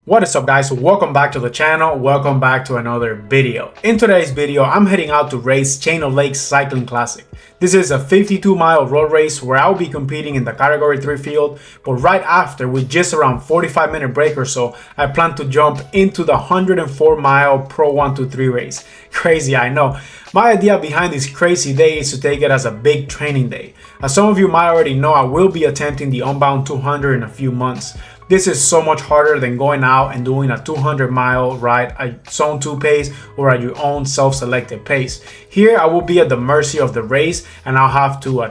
What is up, guys? Welcome back to the channel. Welcome back to another video. In today's video, I'm heading out to race Chain of Lakes Cycling Classic. This is a 52-mile road race where I'll be competing in the category 3 field, but right after, with just around 45-minute break or so, I plan to jump into the 104-mile Pro 123 race. Crazy, I know. My idea behind this crazy day is to take it as a big training day. As some of you might already know, I will be attempting the Unbound 200 in a few months. This is so much harder than going out and doing a 200-mile ride at zone 2 pace or at your own self-selected pace. Here I will be at the mercy of the race and I'll have to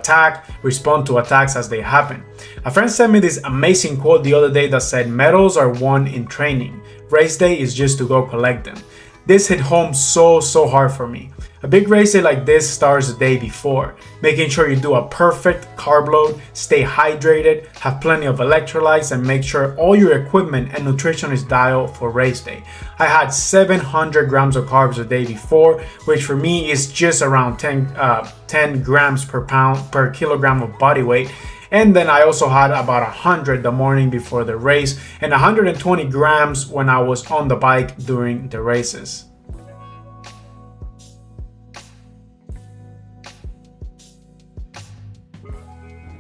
respond to attacks as they happen. A friend sent me this amazing quote the other day that said, "Medals are won in training. Race day is just to go collect them." This hit home so hard for me. A big race day like this starts the day before, making sure you do a perfect carb load, stay hydrated, have plenty of electrolytes, and make sure all your equipment and nutrition is dialed for race day. I had 700 grams of carbs the day before, which for me is just around 10 grams per kilogram of body weight. And then I also had about 100 the morning before the race and 120 grams when I was on the bike during the races.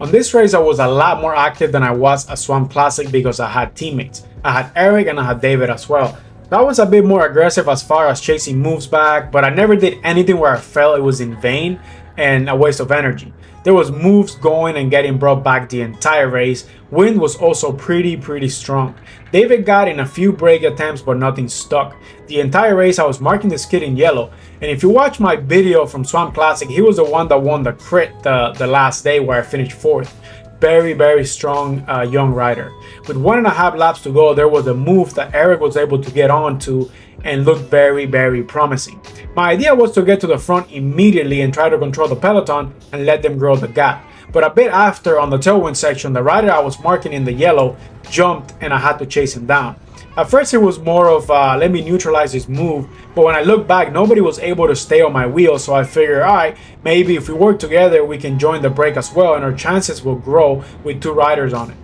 On this race, I was a lot more active than I was at Swamp Classic because I had teammates. I had Eric and I had David as well. That was a bit more aggressive as far as chasing moves back, but I never did anything where I felt it was in vain and a waste of energy. There was moves going and getting brought back the entire race. Wind was also pretty strong. David got in a few break attempts, but nothing stuck. The entire race I was marking this kid in yellow, and if you watch my video from Swamp Classic, he was the one that won the crit the last day where I finished 4th. Very strong young rider. With 1.5 laps to go, there was a move that Eric was able to get onto and looked very promising. My idea was to get to the front immediately and try to control the peloton and let them grow the gap. But a bit after, on the tailwind section, the rider I was marking in the yellow jumped and I had to chase him down. At first it was more of let me neutralize this move, but when I look back, nobody was able to stay on my wheel, so I figured, alright, maybe if we work together we can join the break as well and our chances will grow with 2 riders on it.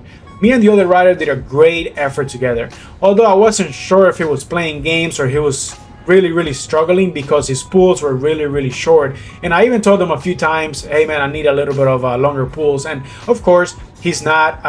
Me and the other rider did a great effort together, although I wasn't sure if he was playing games or he was really struggling because his pulls were really short, and I even told him a few times, hey man, I need a little bit of longer pulls, and of course he's not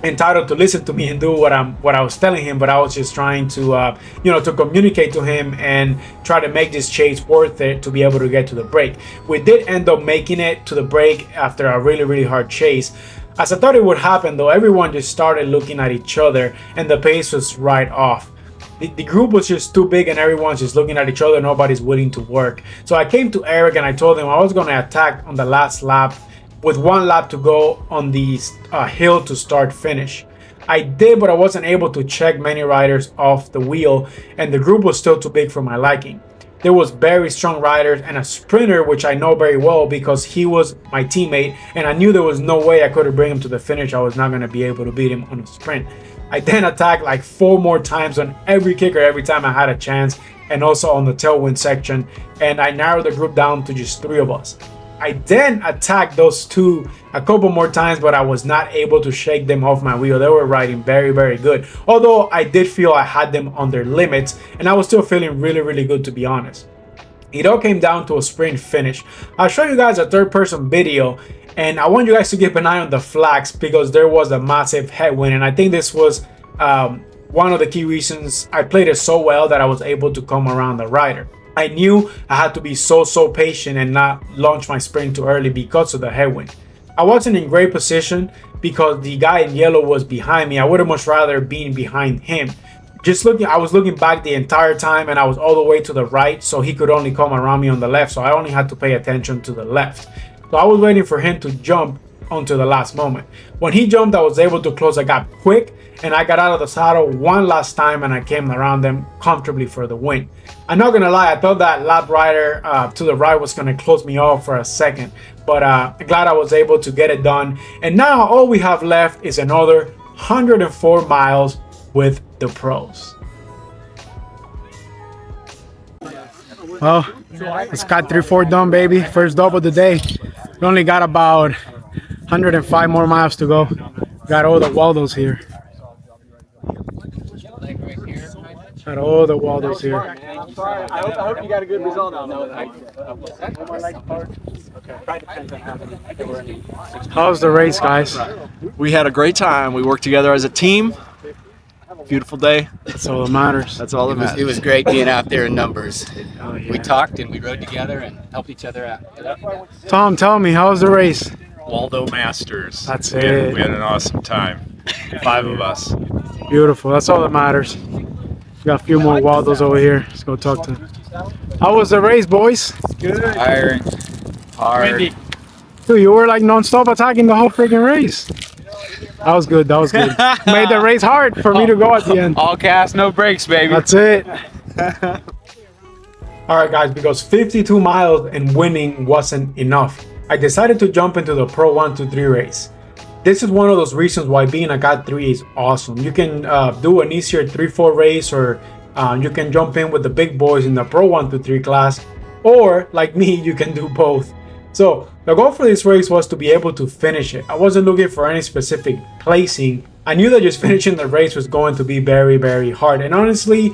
entitled to listen to me and do what I was telling him, but I was just trying to to communicate to him and try to make this chase worth it to be able to get to the break. We did end up making it to the break after a really hard chase. As I thought it would happen though, everyone just started looking at each other and the pace was right off. The group was just too big and everyone's just looking at each other, nobody's willing to work. So I came to Eric and I told him I was going to attack on the last lap with 1 lap to go on the hill to start finish. I did, but I wasn't able to check many riders off the wheel and the group was still too big for my liking. There was very strong riders and a sprinter, which I know very well because he was my teammate and I knew there was no way I could bring him to the finish. I was not going to be able to beat him on a sprint. I then attacked like 4 more times on every kicker every time I had a chance, and also on the tailwind section, and I narrowed the group down to just 3 of us. I then attacked those 2 a couple more times, but I was not able to shake them off my wheel. They were riding very good, although I did feel I had them on their limits and I was still feeling really good, to be honest. It all came down to a sprint finish. I'll show you guys a 3rd-person video and I want you guys to keep an eye on the flags because there was a massive headwind, and I think this was one of the key reasons I played it so well that I was able to come around the rider. I knew I had to be so patient and not launch my sprint too early because of the headwind. I wasn't in great position because the guy in yellow was behind me. I would have much rather been behind him. I was looking back the entire time and I was all the way to the right, so he could only come around me on the left, so I only had to pay attention to the left. So I was waiting for him to jump until the last moment. When he jumped, I was able to close the gap quick and I got out of the saddle one last time and I came around them comfortably for the win. I'm not gonna lie, I thought that lap rider to the right was gonna close me off for a second, but glad I was able to get it done. And now all we have left is another 104 miles with the pros. Well, it's got 3-4 done, baby. First double of the day. We only got about 105 more miles to go. Got all the Waldos here. Got all the Waldos here. I hope you got a good result on that. How's the race, guys? We had a great time. We worked together as a team. Beautiful day. That's all that matters. That's all that matters. It was great being out there in numbers. Oh, yeah. We talked and we rode together and helped each other out. Tom, tell me, how was the race? Waldo Masters. That's We had- it. We had an awesome time. 5 of us. Beautiful. That's all that matters. We got a few more Waldos over here. Let's go talk to them. How was the race, boys? Tiring. Hard. Dude, you were like non-stop attacking the whole freaking race. That was good. That was good. Made the race hard for me to go at the end. All gas, no brakes, baby. That's it. All right, guys, because 52 miles and winning wasn't enough, I decided to jump into the Pro 123 race. This is one of those reasons why being a Cat 3 is awesome. You can do an easier 3-4 race, or you can jump in with the big boys in the Pro 123 class, or like me, you can do both. So the goal for this race was to be able to finish it. I wasn't looking for any specific placing. I knew that just finishing the race was going to be very, very hard. And honestly,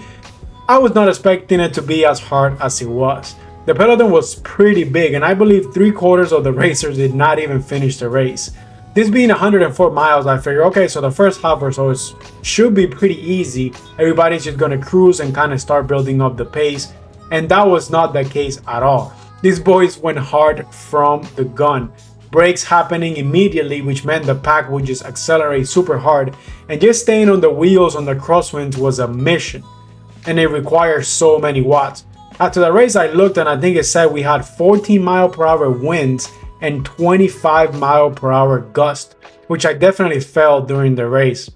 I was not expecting it to be as hard as it was. The peloton was pretty big, and I believe 3/4 of the racers did not even finish the race. This being 104 miles, I figured, okay, so the first half or so should be pretty easy. Everybody's just gonna cruise and kind of start building up the pace. And that was not the case at all. These boys went hard from the gun. Brakes happening immediately, which meant the pack would just accelerate super hard. And just staying on the wheels on the crosswinds was a mission. And it required so many watts. After the race, I looked and I think it said we had 14 mph winds and 25 mph gust, which I definitely felt during the race.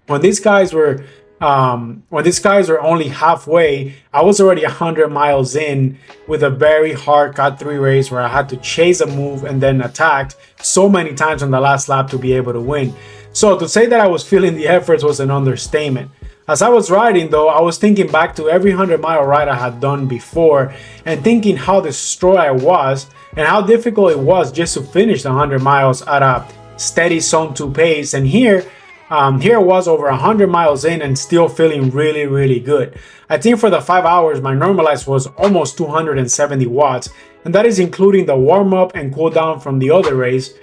When these guys were only halfway, I was already 100 miles in with a very hard Cat 3 race where I had to chase a move and then attacked so many times on the last lap to be able to win. So to say that I was feeling the efforts was an understatement. As I was riding though, I was thinking back to every 100-mile ride I had done before and thinking how destroyed I was and how difficult it was just to finish the 100 miles at a steady zone 2 pace. And here I was over 100 miles in and still feeling really, really good. I think for the 5 hours, my normalized was almost 270 watts, and that is including the warm-up and cool down from the other race.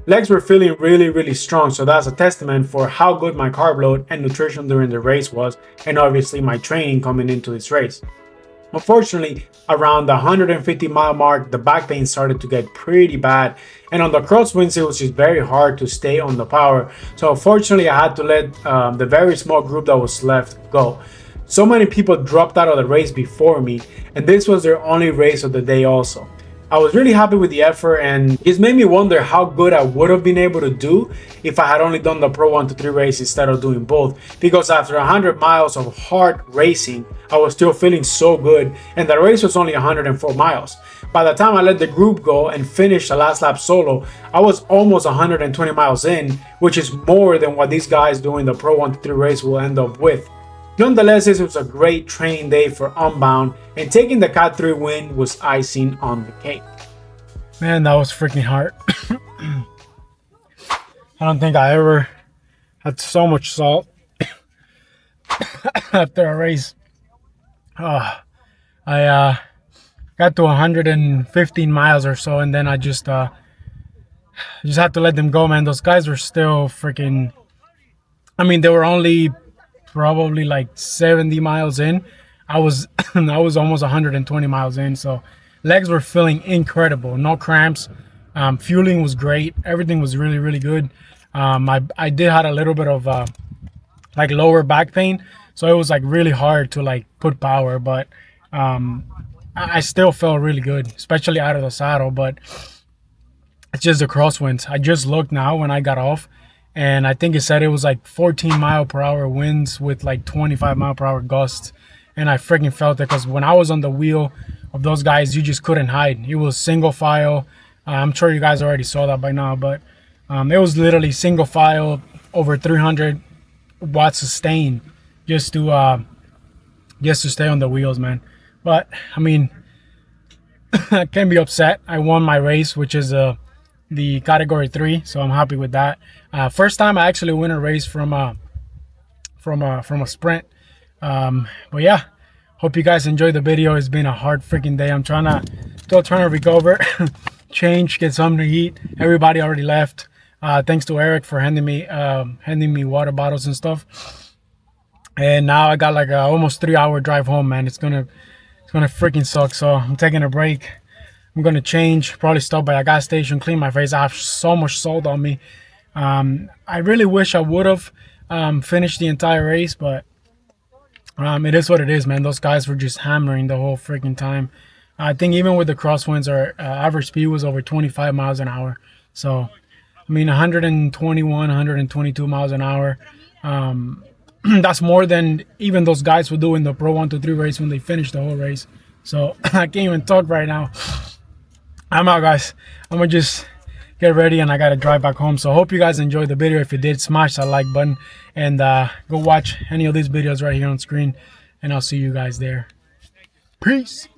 Legs were feeling really, really strong, so that's a testament for how good my carb load and nutrition during the race was, and obviously my training coming into this race. Unfortunately, around the 150-mile mark, the back pain started to get pretty bad, and on the crosswinds it was just very hard to stay on the power. So unfortunately, I had to let the very small group that was left go. So many people dropped out of the race before me, and this was their only race of the day also. I was really happy with the effort, and it made me wonder how good I would have been able to do if I had only done the Pro 123 race instead of doing both. Because after 100 miles of hard racing, I was still feeling so good, and the race was only 104 miles. By the time I let the group go and finished the last lap solo, I was almost 120 miles in, which is more than what these guys doing the Pro 123 race will end up with. Nonetheless, this was a great training day for Unbound, and taking the Cat 3 win was icing on the cake. Man, that was freaking hard. I don't think I ever had so much salt after a race. I got to 115 miles or so, and then I just had to let them go, man. Those guys were still freaking... I mean, they were only probably like 70 miles in. I was almost 120 miles in, so legs were feeling incredible. No cramps. Fueling was great. Everything was really, really good. I did had a little bit of like lower back pain, so it was like really hard to like put power, but I still felt really good, especially out of the saddle. But it's just the crosswinds. I just looked now when I got off, and I think it said it was like 14 mph winds with like 25 mph gusts, and I freaking felt it because when I was on the wheel of those guys, you just couldn't hide. It was single file. I'm sure you guys already saw that by now, but it was literally single file over 300 watts sustain just to stay on the wheels, man. But I mean, I can't be upset. I won my race, which is the category 3, so I'm happy with that. First time I actually win a race from a sprint. But yeah, hope you guys enjoyed the video. It's been a hard freaking day. I'm still trying to recover, change, get something to eat. Everybody already left. Thanks to Eric for handing me water bottles and stuff. And now I got like a almost 3-hour drive home, man. It's gonna freaking suck. So I'm taking a break. I'm gonna change, probably stop by a gas station, clean my face. I have so much salt on me. I really wish I would have finished the entire race, but it is what it is, man. Those guys were just hammering the whole freaking time. I think even with the crosswinds, our average speed was over 25 miles an hour. So, I mean, 121, 122 miles an hour. That's more than even those guys would do in the Pro 123 race when they finished the whole race. So, I can't even talk right now. I'm out, guys. I'm going to just get ready and I got to drive back home. So, I hope you guys enjoyed the video. If you did, smash that like button and go watch any of these videos right here on screen. And I'll see you guys there. Peace.